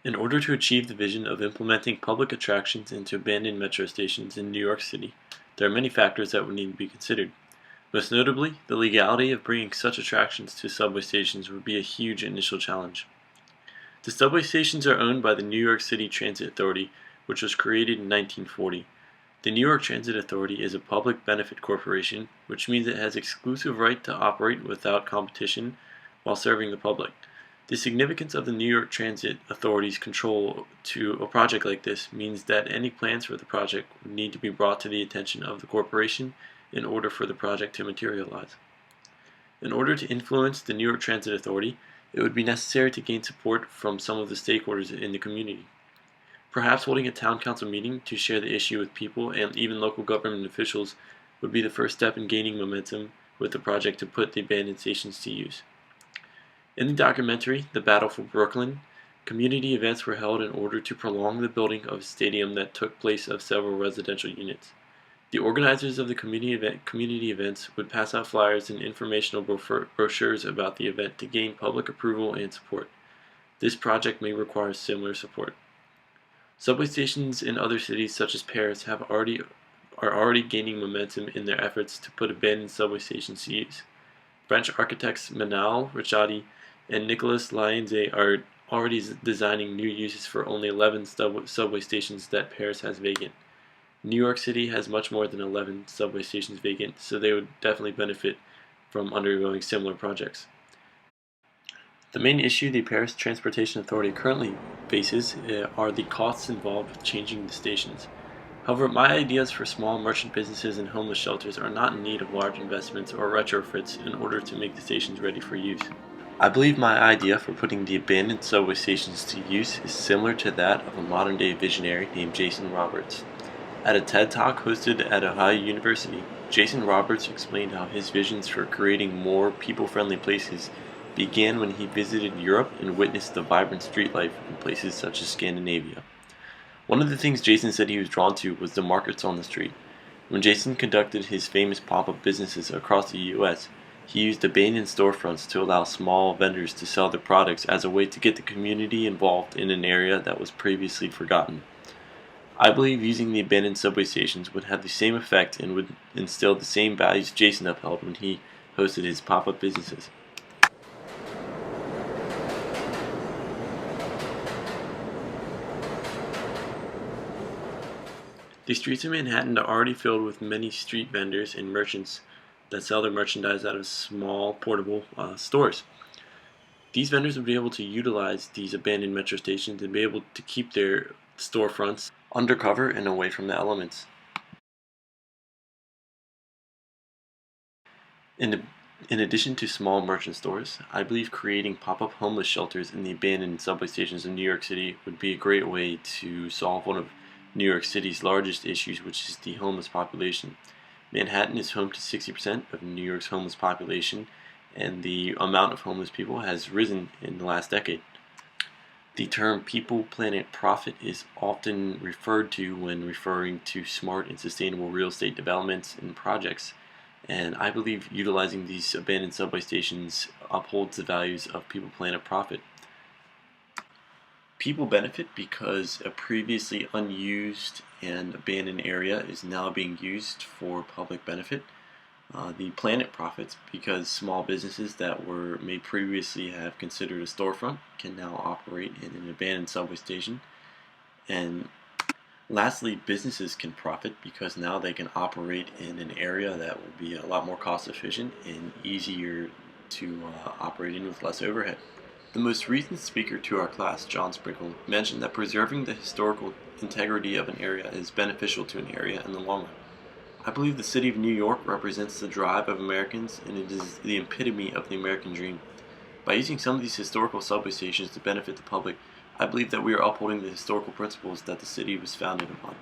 In order to achieve the vision of implementing public attractions into abandoned metro stations in New York City, there are many factors that would need to be considered. Most notably, the legality of bringing such attractions to subway stations would be a huge initial challenge. The subway stations are owned by the New York City Transit Authority, which was created in 1940. The New York Transit Authority is a public benefit corporation, which means it has exclusive right to operate without competition while serving the public. The significance of the New York Transit Authority's control to a project like this means that any plans for the project would need to be brought to the attention of the corporation in order for the project to materialize. In order to influence the New York Transit Authority, it would be necessary to gain support from some of the stakeholders in the community. Perhaps holding a town council meeting to share the issue with people and even local government officials would be the first step in gaining momentum with the project to put the abandoned stations to use. In the documentary, The Battle for Brooklyn, community events were held in order to prolong the building of a stadium that took place of several residential units. The organizers of the community events would pass out flyers and informational brochures about the event to gain public approval and support. This project may require similar support. Subway stations in other cities such as Paris are already gaining momentum in their efforts to put abandoned subway stations to use. French architects Manal Richaudi and Nicolas Lienze are already designing new uses for only 11 subway stations that Paris has vacant. New York City has much more than 11 subway stations vacant, so they would definitely benefit from undergoing similar projects. The main issue the Paris Transportation Authority currently faces are the costs involved with changing the stations. However, my ideas for small merchant businesses and homeless shelters are not in need of large investments or retrofits in order to make the stations ready for use. I believe my idea for putting the abandoned subway stations to use is similar to that of a modern-day visionary named Jason Roberts. At a TED Talk hosted at Ohio University, Jason Roberts explained how his visions for creating more people-friendly places began when he visited Europe and witnessed the vibrant street life in places such as Scandinavia. One of the things Jason said he was drawn to was the markets on the street. When Jason conducted his famous pop-up businesses across the U.S., he used abandoned storefronts to allow small vendors to sell their products as a way to get the community involved in an area that was previously forgotten. I believe using the abandoned subway stations would have the same effect and would instill the same values Jason upheld when he hosted his pop-up businesses. The streets of Manhattan are already filled with many street vendors and merchants that sell their merchandise out of small, portable stores. These vendors would be able to utilize these abandoned metro stations and be able to keep their storefronts undercover and away from the elements. In addition to small merchant stores, I believe creating pop-up homeless shelters in the abandoned subway stations in New York City would be a great way to solve one of New York City's largest issues, which is the homeless population. Manhattan is home to 60% of New York's homeless population, and the amount of homeless people has risen in the last decade. The term people, planet, profit is often referred to when referring to smart and sustainable real estate developments and projects, and I believe utilizing these abandoned subway stations upholds the values of people, planet, profit. People benefit because a previously unused and abandoned area is now being used for public benefit. The planet profits because small businesses that may previously have considered a storefront can now operate in an abandoned subway station. And lastly, businesses can profit because now they can operate in an area that will be a lot more cost efficient and easier to operate in with less overhead. The most recent speaker to our class, John Sprinkle, mentioned that preserving the historical integrity of an area is beneficial to an area in the long run. I believe the city of New York represents the drive of Americans, and it is the epitome of the American dream. By using some of these historical subway stations to benefit the public, I believe that we are upholding the historical principles that the city was founded upon.